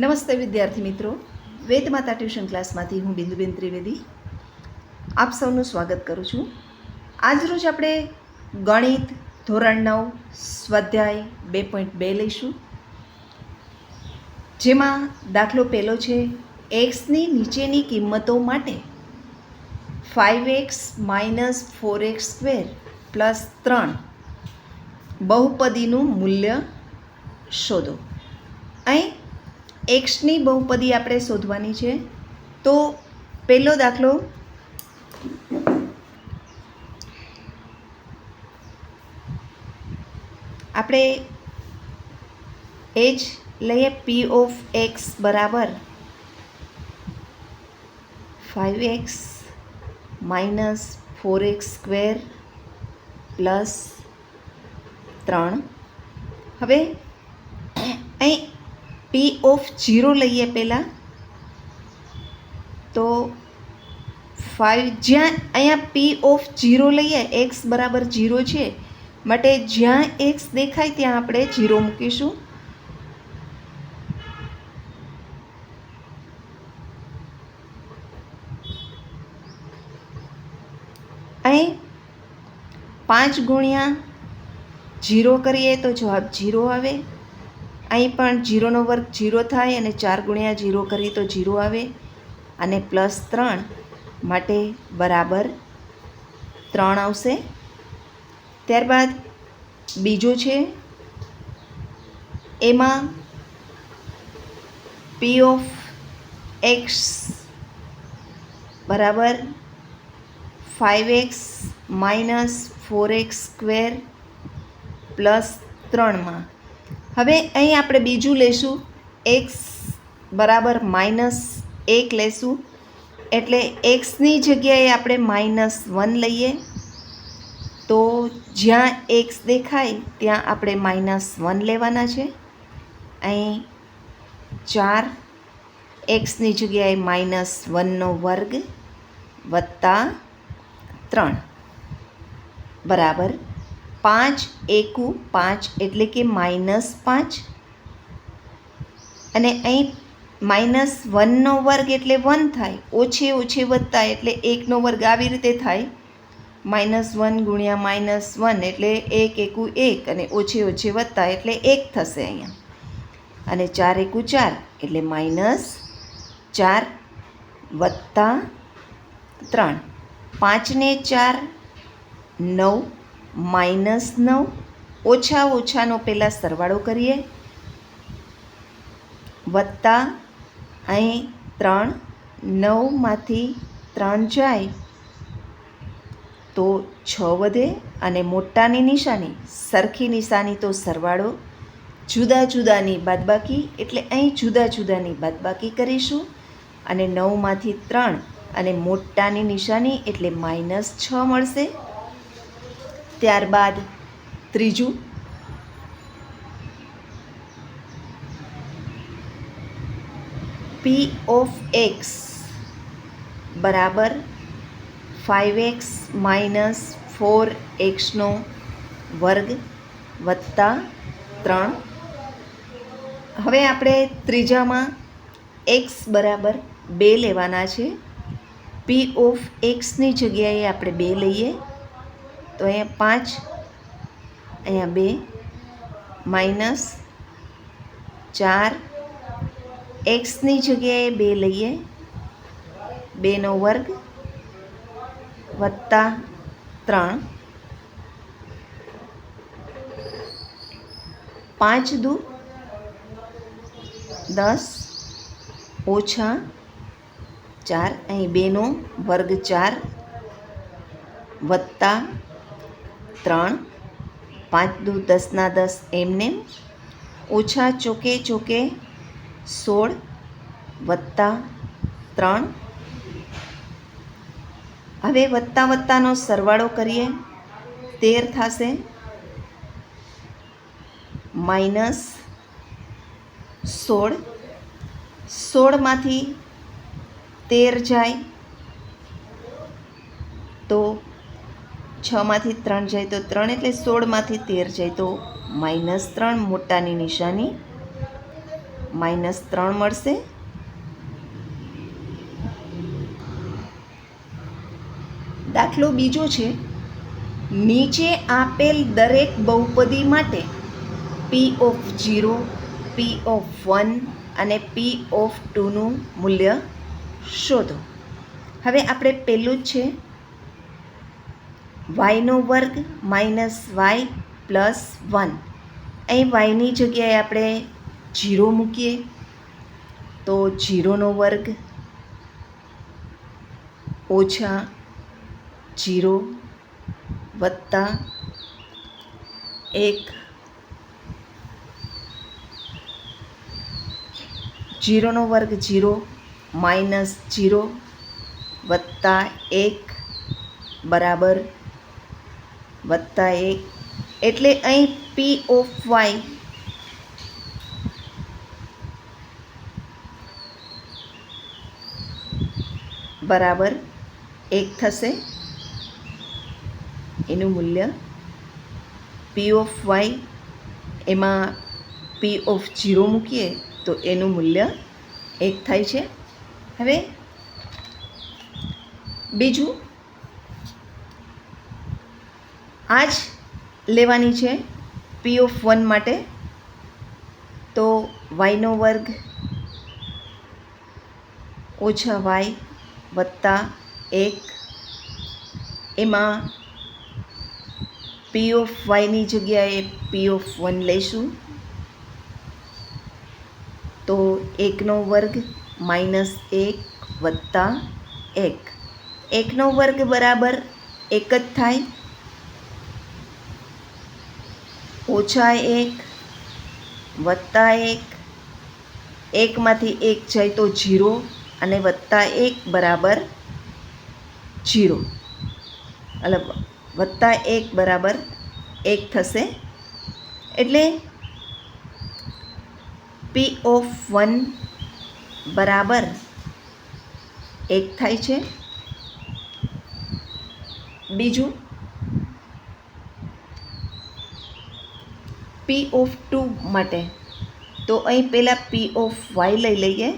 નમસ્તે વિદ્યાર્થી મિત્રો, વેદમાતા ટ્યુશન ક્લાસમાંથી હું બિંદુબેન ત્રિવેદી આપ સૌનું સ્વાગત કરું છું. આજરોજ આપણે ગણિત ધોરણ 9 સ્વાધ્યાય 2.2 લઈશું, જેમાં દાખલો પહેલો છે એક્સની નીચેની કિંમતો માટે 5x - 4x² + 3 બહુપદીનું મૂલ્ય શોધો. અહીં એક્સની બહુપદી આપણે શોધવાની છે. તો પહેલો દાખલો આપણે એ જ લઈએ. પી ઓફ એક્સ બરાબર 5x - 4x² + 3. હવે અહીં પી ઓફ 0 લઈએ પહેલાં. તો 5 જ્યાં અહીંયા પી ઓફ 0 લઈએ, એક્સ બરાબર 0 છે માટે જ્યાં એક્સ દેખાય ત્યાં આપણે 0 મૂકીશું. અહીં 5 ગુણ્યા 0 કરીએ તો જવાબ 0 આવે. અહીં પણ 0 નો વર્ગ 0 થાય અને 4 ગુણ્યા 0 કરીએ તો 0 આવે અને +3 માટે બરાબર 3 આવશે. ત્યારબાદ બીજો છે, એમાં પી ઓફ એક્સ બરાબર 5x - 4x² + 3 હવે અહીં આપણે બીજું લેશું, એક્સ બરાબર -1 લેશું, એટલે એક્સની જગ્યાએ આપણે -1 લઈએ. તો જ્યાં એક્સ દેખાય ત્યાં આપણે -1 લેવાના છે. અહીં 4 એક્સની જગ્યાએ -1² + 3 બરાબર 5 એકુ 5 એટલે કે -5. અને અહીં -1² એટલે 1 થાય, ઓછે ઓછે વધતા એટલે 1² આવી રીતે થાય. -1 ગુણ્યા -1 એટલે 1 એકુ 1 અને ઓછે ઓછે વધતા એટલે 1 થશે અહીંયા. અને 4 એકુ 4 એટલે -4 + 3. 5 ને 4 9 -9 ઓછા ઓછાનો પહેલાં સરવાળો કરીએ, વત્તા અહીં 3 9માંથી 3 જાય તો 6 વધે અને મોટાની નિશાની સરખી નિશાની તો સરવાળો, જુદા જુદાની બાદબાકી એટલે અહીં જુદા જુદાની બાદબાકી કરીશું અને 9માંથી 3 અને મોટાની નિશાની એટલે -6 મળશે. ત્યારબાદ ત્રીજું, પી ઓફ એક્સ બરાબર 5x - 4x² + 3. હવે આપણે ત્રીજામાં એક્સ બરાબર 2 લેવાના છે. પી ઓફ એક્સની જગ્યાએ આપણે 2 લઈએ. તો અહીંયા 5, અહીંયા 2 -4 એક્સની જગ્યાએ 2 લઈએ, 2² + 3. 5 દુ 10 ઓછા 4, અહીં 2² 4 + 3. 5 દુ 10 ના 10 એમને ઓછા ચોકે ચોકે 16 + 3. હવે વત્તા વત્તાનો સરવાળો કરીએ, 13 થશે. -16 16માંથી 13 જાય તો 6માંથી 3 જાય તો 3 એટલે 16માંથી 13 જાય તો -3 મોટાની નિશાની -3 મળશે. દાખલો બીજો છે, નીચે આપેલ દરેક બહુપદી માટે P(0), P(1) અને P(2) નું મૂલ્ય શોધો. હવે આપણે પહેલું જ છે y² - y પ્લસ 1. અહીં yની જગ્યાએ આપણે 0 મૂકીએ તો 0² ઓછા 0 વત્તા 1, 0² 0 -0 વત્તા 1 બરાબર વત્તા 1, એટલે અહીં P(y) બરાબર 1 થશે. એનું મૂલ્ય P(y) એમાં P(0) મૂકીએ તો એનું મૂલ્ય 1 થાય છે. હવે બીજું આ જ લેવાની છે P(1) માટે, તો y² ઓછા y વત્તા 1, એમાં P(y)ની જગ્યાએ P(1) લઈશું તો 1² -1 વત્તા 1, 1² બરાબર 1 જ થાય. ઓછા 1 વત્તા 1, 1માંથી 1 જાય તો 0 અને વત્તા 1 બરાબર 0, એટલે વત્તા 1 બરાબર 1 થશે. એટલે P(1) બરાબર 1 થાય છે. બીજું P(2) માટે, તો અહીં પહેલાં Py લઈ લઈએ,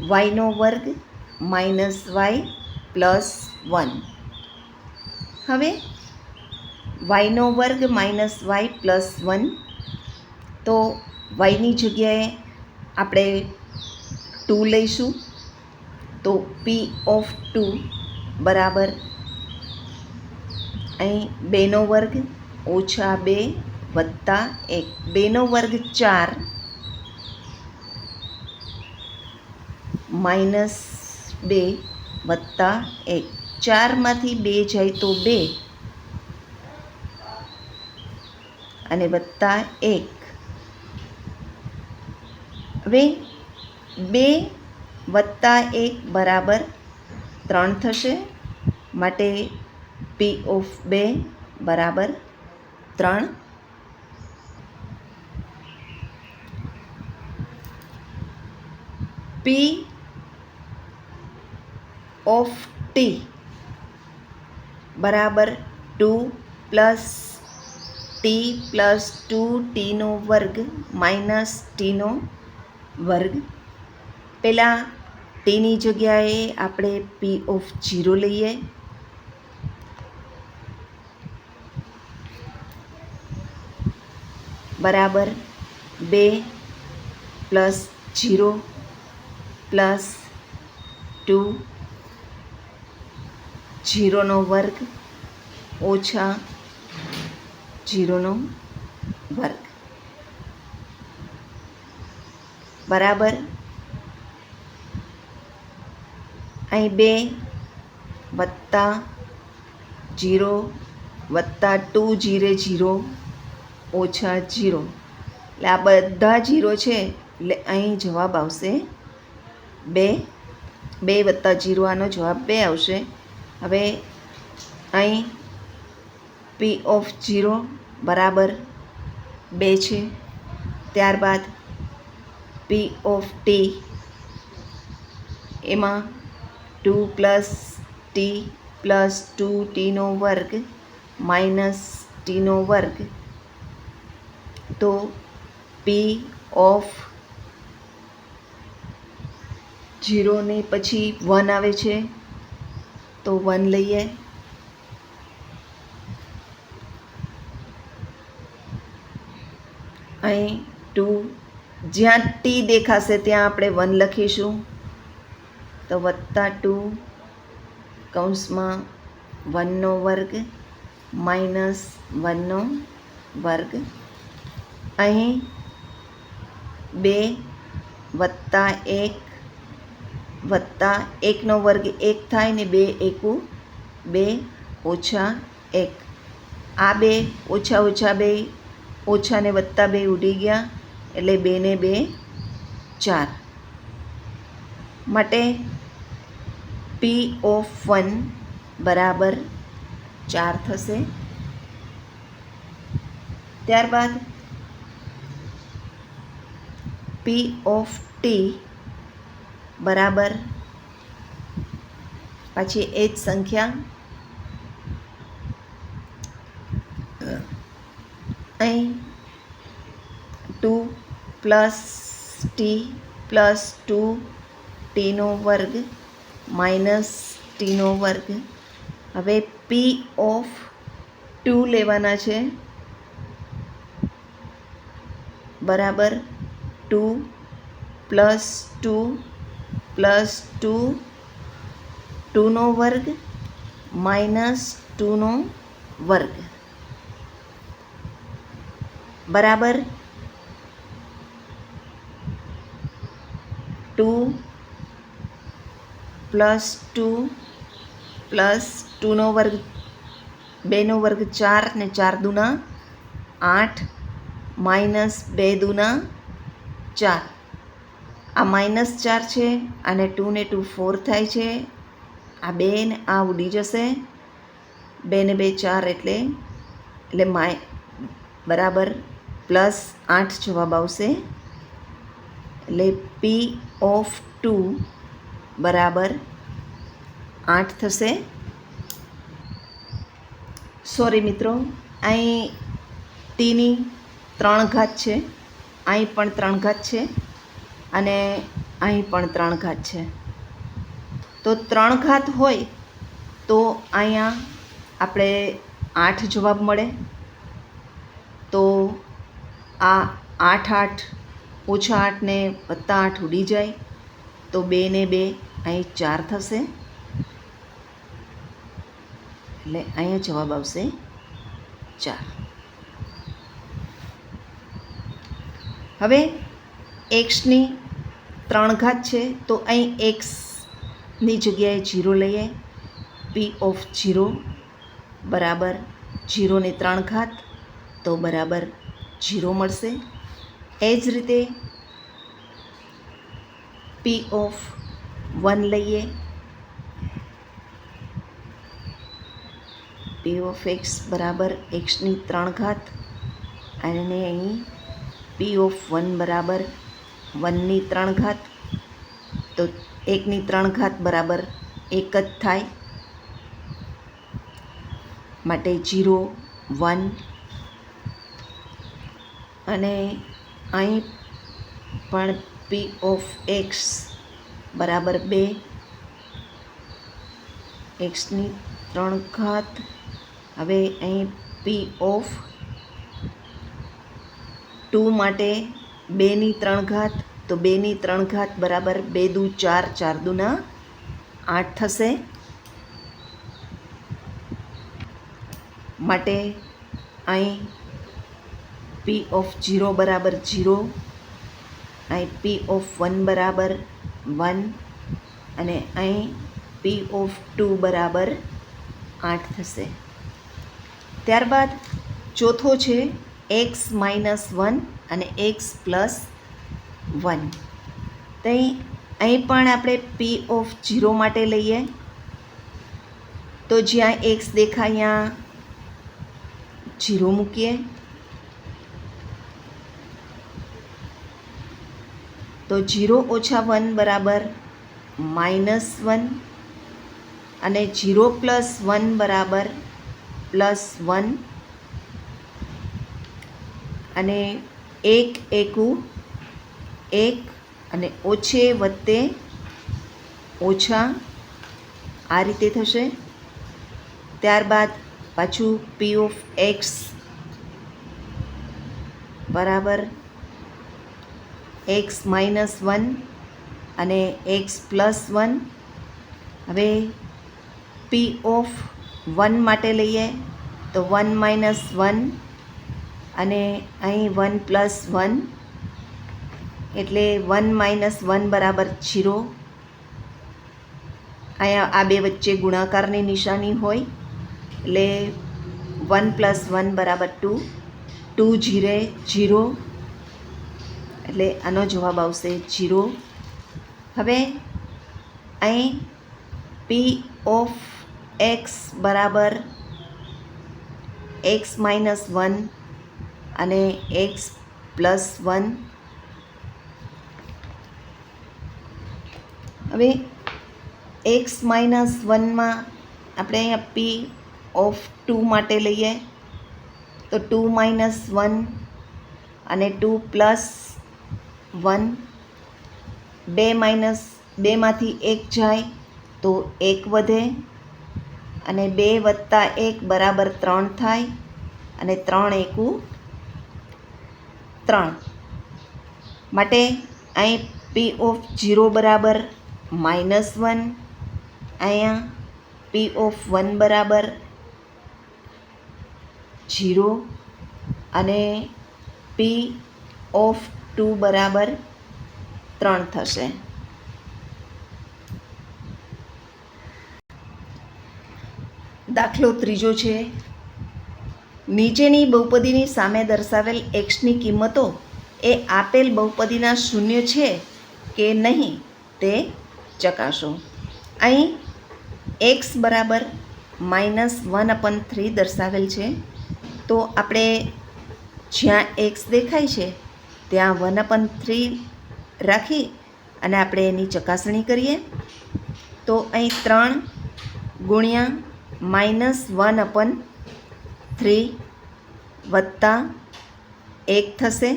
y² -y પ્લસ 1. હવે y² -y પ્લસ 1, તો yની જગ્યાએ આપણે 2 લઈશું તો P(2) બરાબર અહીં 2² ઓછા 2 વત્તા 1, 2² 4 -2 વત્તા 1, 4માંથી 2 જાય તો 2 અને વત્તા 1. હવે 2 વત્તા 1 બરાબર 3 થશે, માટે P(2) બરાબર 3. P(t) બરાબર 2 plus t plus 2t² minus t². પહેલાં tની જગ્યાએ આપણે P(0) લઈએ, બરાબર 2 પ્લસ 0 પ્લસ 2, 0² ઓછા 0² બરાબર અહીં 2 વત્તા 0 વત્તા 2 0 0 ઓછા 0, એટલે આ બધા 0 છે, એટલે અહીં જવાબ આવશે 2. 2 વત્તા 0, આનો જવાબ 2 આવશે. હવે અહીં P(0) બરાબર 2 છે. ત્યારબાદ P(t) એમાં 2 plus t plus 2t² minus t², તો P(t) 0 ને પછી 1 આવે છે તો 1 લઈએ. અહીં 2, જ્યાં t દેખાશે ત્યાં આપણે 1 લખીશું, તો +2 કૌંસમાં 1નો વર્ગ માઇનસ 1નો વર્ગ. અહીં 2 વત્તા 1 વત્તા 1નો વર્ગ 1 થાય ને 2 એકુ 2 ઓછા 1. આ 2 ઓછા ઓછા 2 ઓછા ને વત્તા 2 ઉડી ગયા એટલે 2 ને 2 4. માટે P(1) બરાબર 4 થશે. ત્યારબાદ P(t) બરાબર પાછી એ જ સંખ્યા અહીં 2 + t + 2tનો વર્ગ માઇનસ tનો વર્ગ. હવે P(2) લેવાના છે, બરાબર 2 + 2 + 2 2નો વર્ગ માઇનસ 2નો વર્ગ બરાબર 2 + 2 + 2નો વર્ગ 2નો વર્ગ 4 ને 4 દુના 8 માઇનસ 2 દુના 4. આ -4 છે અને 2 ને 2 4 થાય છે. આ 2 ને આ ઉડી જશે, 2 ને 2 4 એટલે બરાબર +8 જવાબ આવશે. એટલે P(2) બરાબર 8 થશે. સોરી મિત્રો, અહીં tની 3 ઘાત છે, અહીં પણ 3 ઘાત છે અને અહીં પણ 3 ઘાત છે. તો 3 ઘાત હોય તો અહીંયા આપણે 8 જવાબ મળે. તો આ 8 8 ઓછા 8 ને વત્તા 8 ઉડી જાય તો 2 ને 2 અહીં 4 થશે. એટલે અહીંયા જવાબ આવશે 4. હવે xની 3 ઘાત છે તો અહીં xની જગ્યાએ 0 લઈએ. P(0) બરાબર 0 ને 3 ઘાત તો બરાબર 0 મળશે. એ જ રીતે P(1) લઈએ. P(x) બરાબર xની 3 ઘાત અને અહીં P(1) બરાબર 1ની 3 ઘાત, તો 1ની 3 ઘાત બરાબર 1 જ થાય. માટે 0 1 અને અહીં પણ P(x) બરાબર 2, xની 3 ઘાત. હવે અહીં P(2) માટે 2ની 3 ઘાત, તો 2ની 3 ઘાત બરાબર 2 દુ 4 4 દુના 8 થશે. માટે અહીં P(0) બરાબર 0, અહીં P(1) બરાબર 1 અને અહીં P(2) બરાબર 8 થશે. ત્યારબાદ ચોથો છે x - 1 અને x + 1. તો અહીં પણ આપણે P(0) માટે લઈએ. તો જ્યાં x દેખાય ત્યાં 0 મૂકીએ. તો 0 - 1 બરાબર -1 અને 0 + 1 બરાબર +1 અને 1 એકુ 1 અને ઓછે વત્તે ઓછા આ રીતે થશે. ત્યારબાદ પાછું પી ઓફ એક્સ બરાબર એક્સ માઇનસ 1 અને એક્સ પ્લસ 1. હવે પી ઓફ 1 માટે લઈએ તો 1 માઇનસ 1 અને અહીં 1 પ્લસ 1 એટલે 1 માઇનસ 1 બરાબર 0. અહીંયા આ બે વચ્ચે ગુણાકારની નિશાની હોય એટલે 1 પ્લસ 1 બરાબર 2. 2 જીરે 0 એટલે આનો જવાબ આવશે 0. હવે અહીં પી ઓફ એક્સ બરાબર એક્સ માઇનસ 1 અને એક્સ પ્લસ 1. હવે એક્સ માઇનસ 1માં આપણે અહીંયા પી ઓફ 2 માટે લઈએ તો 2 માઇનસ 1 અને 2 પ્લસ 1. 2માંથી 1 જાય તો 1 વધે અને 2 વત્તા 1 બરાબર 3 થાય અને 3 એકું 3. માટે અહીં પી ઓફ 0 બરાબર -1, અહીંયા પી ઓફ 1 બરાબર 0 અને પી ઓફ 2 બરાબર 3 થશે. દાખલો ત્રીજો છે. નીચેની બહુપદીની સામે દર્શાવેલ એક્સની કિંમતો એ આપેલ બહુપદીના શૂન્ય છે કે નહીં તે ચકાસો. અહીં એક્સ બરાબર -1/3 દર્શાવેલ છે તો આપણે જ્યાં એક્સ દેખાય છે ત્યાં 1/3 રાખી અને આપણે એની ચકાસણી કરીએ તો અહીં 3 ગુણ્યા -1/3 વત્તા 1 થશે.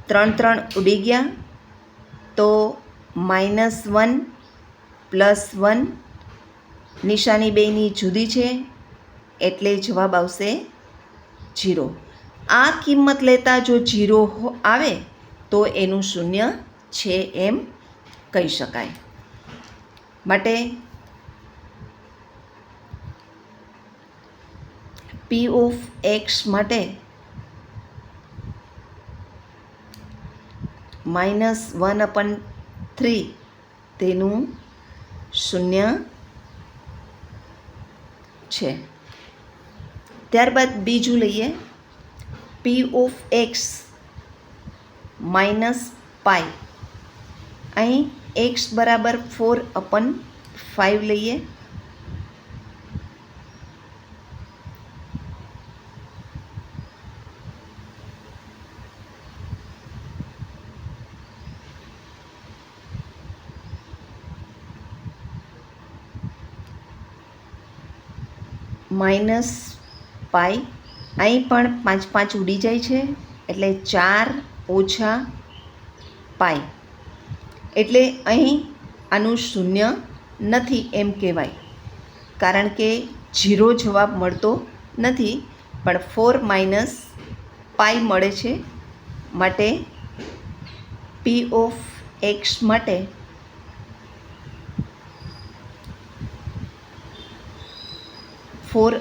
3 3 ઉડી ગયા તો -1 પ્લસ 1. નિશાની બેયની જુદી છે એટલે જવાબ આવશે 0. આ કિંમત લેતા જો 0 આવે તો એનું શૂન્ય છે એમ કહી શકાય. માટે પી ઓફ એક્સ માટે -1/3 તેનું શૂન્ય છે. ત્યારબાદ બીજું લઈએ પી ઓફ એક્સ -પાઈ. અહીં એક્સ બરાબર 4/5 લઈએ -પાઈ. અહીં પણ 5 5 ઉડી જાય છે એટલે 4 ઓછા પાઈ એટલે અહીં આનું શૂન્ય નથી એમ કહેવાય, કારણ કે 0 જવાબ મળતો નથી પણ 4 માઇનસ પાઈ મળે છે. માટે પી ઓફ એક્સ માટે फोर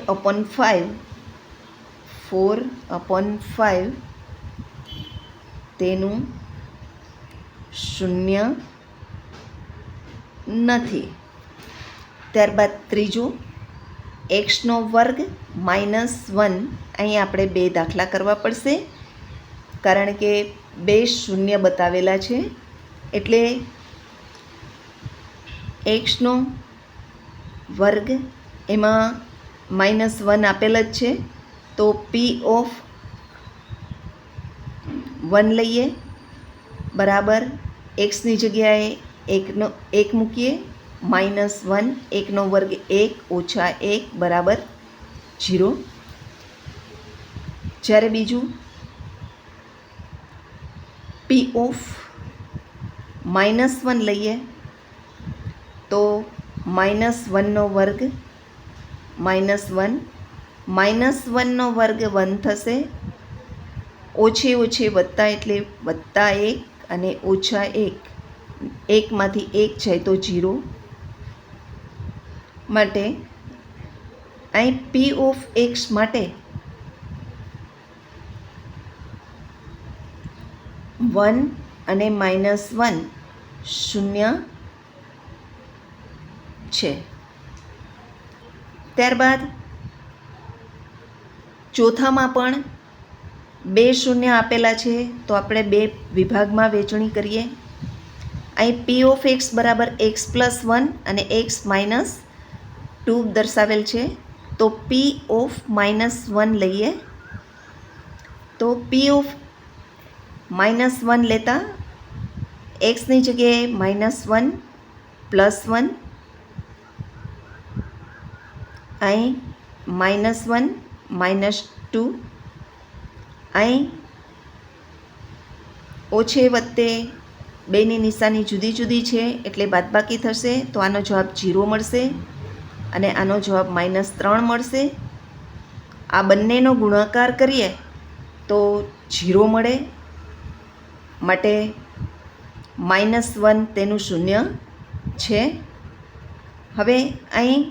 अपन फाइव तेनु शून्य नहीं. त्यारबाद त्रीजू एक्सनो वर्ग -1. अहीं आपणे बे दाखला करवा पड़शे कारण के बे शून्य बतावेला छे एटले एक्सनो वर्ग एमां -1 आपेल ज छे तो पी ऑफ 1 लईए बराबर एक्सनी जग्याए एक मूकीए -1 1 वर्ग 1 - 1 बराबर 0. ज्यारे बीजू पी ऑफ -1 लईए તો -1નો વર્ગ -1, -1નો વર્ગ 1 થશે, ઓછે ઓછે વત્તા એટલે +1 અને -1, 1માંથી 1 જાય તો 0. માટે અહીં p ઓફ x માટે 1 અને -1 શૂન્ય છે. ત્યારબાદ ચોથામાં પણ 2 શૂન્ય આપેલા છે, તો આપણે 2 વિભાગમાં વહેંચણી કરીએ. અહીં p ઓફ x બરાબર x + 1 અને x - 2 દર્શાવેલ છે, તો p ઓફ -1 લઈએ. તો p ઓફ -1 લેતા xની જગ્યાએ -1 +1, અહીં -1 -2, અહીં ઓછે વત્તે બેની નિશાની જુદી જુદી છે એટલે બાદબાકી થશે, તો આનો જવાબ 0 મળશે અને આનો જવાબ -3 મળશે. આ બંનેનો ગુણાકાર કરીએ તો 0 મળે, માટે -1 તેનું શૂન્ય છે. હવે અહીં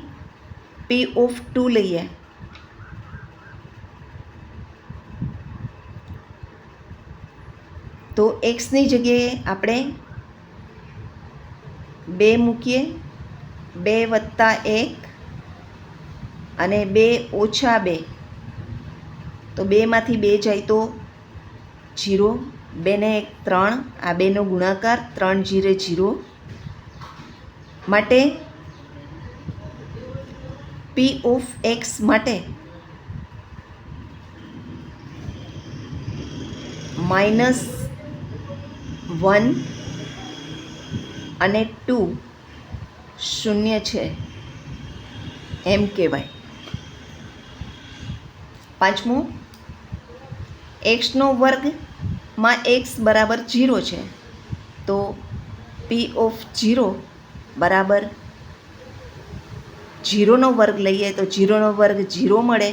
p ઓફ 2 લઈએ. તો xની જગ્યાએ આપણે 2 મૂકીએ, 2 + 1 અને 2 - 2, તો 2માંથી 2 જાય તો 0, 2 ને 1 3, આ 2નો ગુણાકાર 3 × 0, માટે p ઓફ x માટે -1 અને 2 શૂન્ય છે એમ કહેવાય. પાંચમું, x² માં x બરાબર 0 છે, તો p ઓફ 0 બરાબર 0નો વર્ગ લઈએ તો 0નો વર્ગ 0 મળે,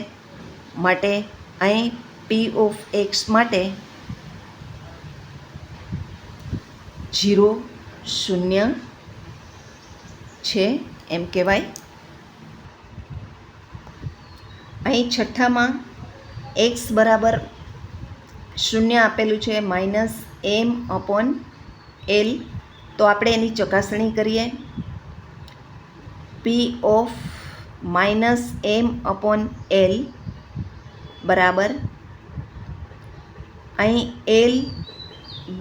માટે અહીં p ઓફ x માટે 0 શૂન્ય છે એમ કહેવાય. અહીં છઠ્ઠામાં x બરાબર 0 આપેલું છે, -m/l, તો આપણે એની ચકાસણી કરીએ. p ઓફ -m/l બરાબર અહીં l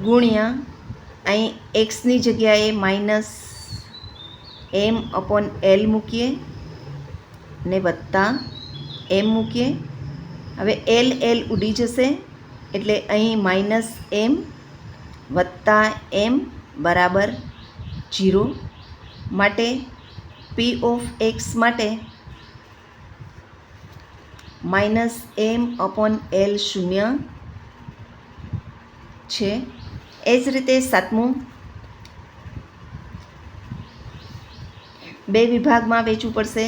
ગુણ્યા અહીં xની જગ્યાએ -m/l મૂકીએ ને વત્તા m મૂકીએ. હવે l ઉડી જશે એટલે અહીં -m વત્તા m બરાબર 0, માટે p ઓફ x માટે -m/l શૂન્ય છે. એ જ રીતે સાતમું, 2 વિભાગમાં વહેંચવું પડશે.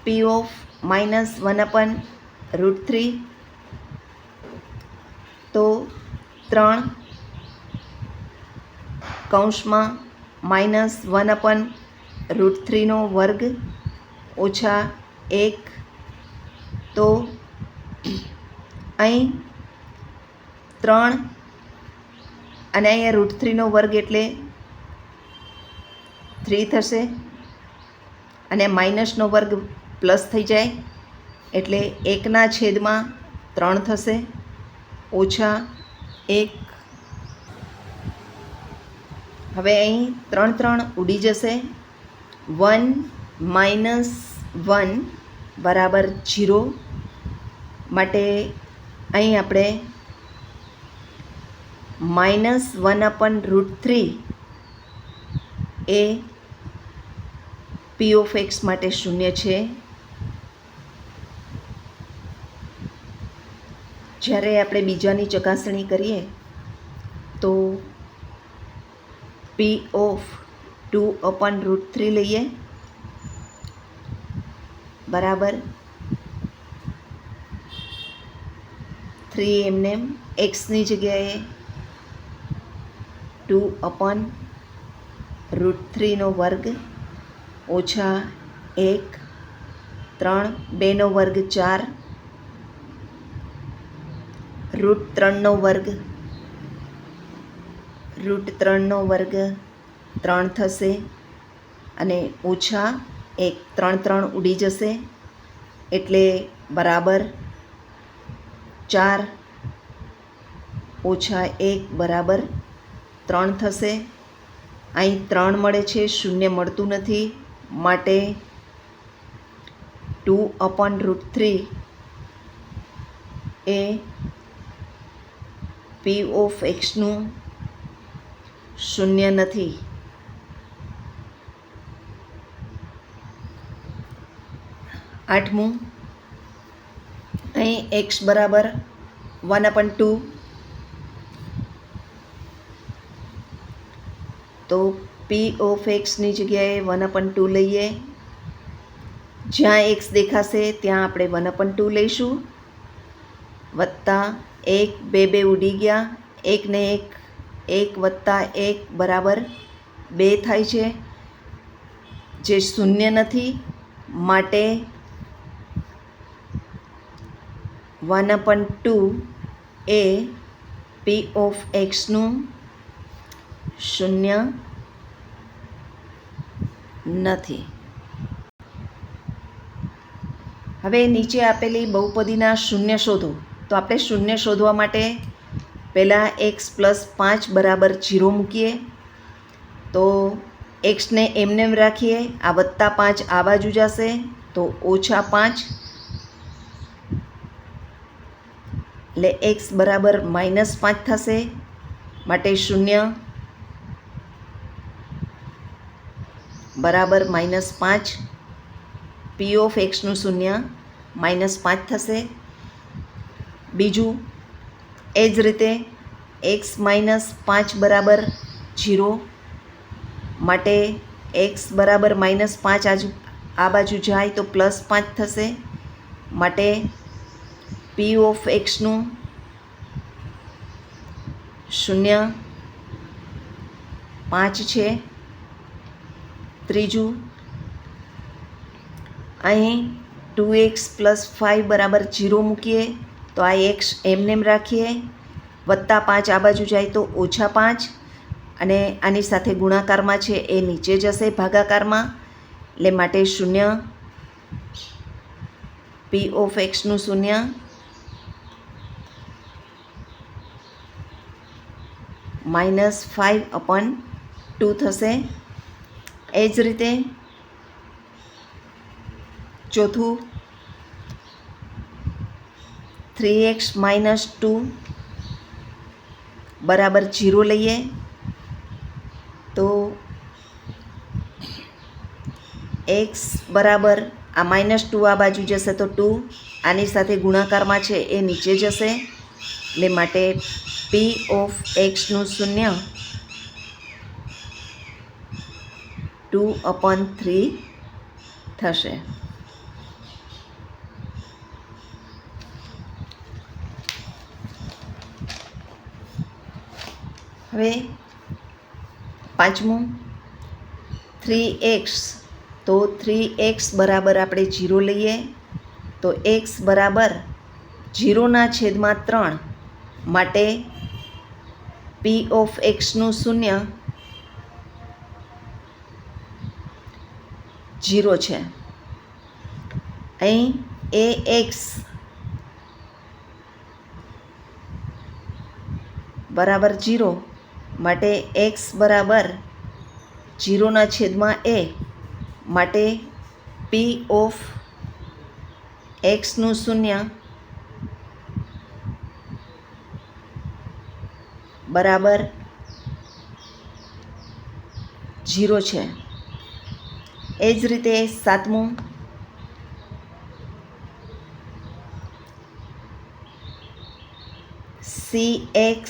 p ઓફ -1/√3, તો 3 કૌંસમાં -1/√3નો વર્ગ ઓછા 1, તો અહીં 3 અને અહીંયા √3નો વર્ગ એટલે 3 થશે, અને માઇનસનો વર્ગ પ્લસ થઈ જાય એટલે 1/3 થશે, ઓછા 1. હવે અહીં 3 ઉડી જશે. 1 - 1 બરાબર 0, માટે અહીં આપણે -1/√3 એ p ઓફ x માટે શૂન્ય છે. જ્યારે આપણે બીજાની ચકાસણી કરીએ તો p ઓફ 2/√3 લઈએ બરાબર 3 એમને એક્સની જગ્યાએ 2/√3 વર્ગ ઓછા 1 3 2 વર્ગ 4 √3 વર્ગ 3 થશે અને ઓછા 1 3 ઉડી જશે એટલે બરાબર 4 ઓછા 1 બરાબર 3 થશે. અહીં 3 મળે છે, શૂન્ય મળતું નથી, માટે 2/√3 એ પી ઓફ એક્સનું શૂન્ય નથી. આઠમું, અહીં એક્સ બરાબર 1/2 તો પી ઓફ એક્સની જગ્યાએ 1/2 લઈએ. જ્યાં એક્સ દેખાશે ત્યાં આપણે 1/2 લઈશું. વત્તા 1 2 ઉડી ગયા, 1 ને 1 વત્તા 1 બરાબર 2 થાય છે, જે શૂન્ય નથી, માટે 1/2 એ પી ઓફ એક્સનું શૂન્ય નથી. હવે નીચે આપેલી બહુપદીના શૂન્ય શોધો. તો આપણે શૂન્ય શોધવા માટે પહેલાં એક્સ પ્લસ 5 બરાબર 0 મૂકીએ. તો એક્સને એમનેમ રાખીએ, આ વત્તા 5 આ બાજુ જશે તો ઓછા 5 એટલે એક્સ બરાબર -5 થશે, માટે શૂન્ય બરાબર -5. પી ઓફ એક્સનું શૂન્ય -5 થશે. બીજું એ જ રીતે એક્સ -5 બરાબર 0, માટે એક્સ બરાબર -5 આ બાજુ જાય તો +5 થશે, માટે પી ઓફ એક્સનું શૂન્ય 5 છે. ત્રીજું, અહીં 2x + 5 બરાબર 0 મૂકીએ તો આ એક્સ એમનેમ રાખીએ, વત્તા 5 આ બાજુ જાય તો ઓછા 5 અને આની સાથે ગુણાકારમાં છે એ નીચે જશે ભાગાકારમાં, એટલે માટે શૂન્ય પી ઓફ એક્સનું શૂન્ય -5/2 થશે. એ જ રીતે ચોથું 3x - 2 બરાબર 0 લઈએ તો એક્સ બરાબર આ -2 આ બાજુ જશે તો 2, આની સાથે ગુણાકારમાં છે એ નીચે જશે, એટલે માટે પી ઓફ એક્સનું શૂન્ય 2/3 થશે. હવે પાંચમું 3x, તો 3x બરાબર આપણે 0 લઈએ તો x બરાબર 0/3, માટે પી ઓફ એક્સનું શૂન્ય 0 છે. અહીં એ એક્સ બરાબર 0, માટે એક્સ બરાબર 0/a, માટે પી ઓફ એક્સનું શૂન્ય બરાબર 0 છે. એ જ રીતે સાતમું cx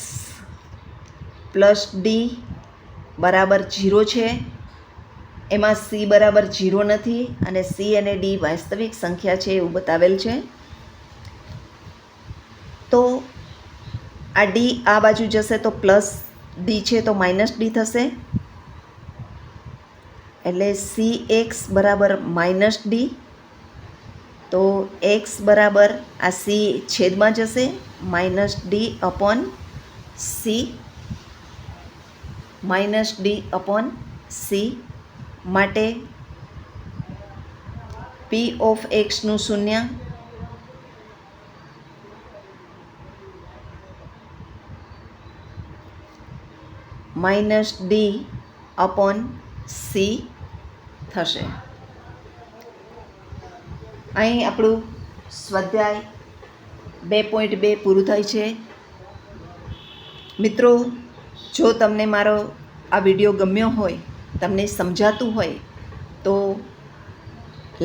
+ d બરાબર 0 છે, એમાં સી બરાબર 0 નથી અને સી અને ડી વાસ્તવિક સંખ્યા છે એવું બતાવેલ છે. તો આ ડી આ બાજુ જશે તો પ્લસ ડી છે તો માઇનસ ડી થશે, એટલે સી એક્સ બરાબર માઇનસ ડી. તો એક્સ બરાબર આ સી છેદમાં જશે, minus D upon C, minus D upon C. માટે પી ઓફ એક્સનું શૂન્ય, માઇનસ ડી અપોન સી થશે. અહીં આપણું સ્વાધ્યાય 2.2 પૂરું થાય છે. મિત્રો, જો તમને મારો આ વિડીયો ગમ્યો હોય, તમને સમજાતું હોય તો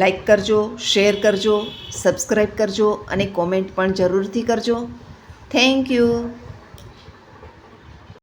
લાઈક કરજો, શેર કરજો, સબસ્ક્રાઈબ કરજો અને કોમેન્ટ પણ જરૂરથી કરજો. Thank you.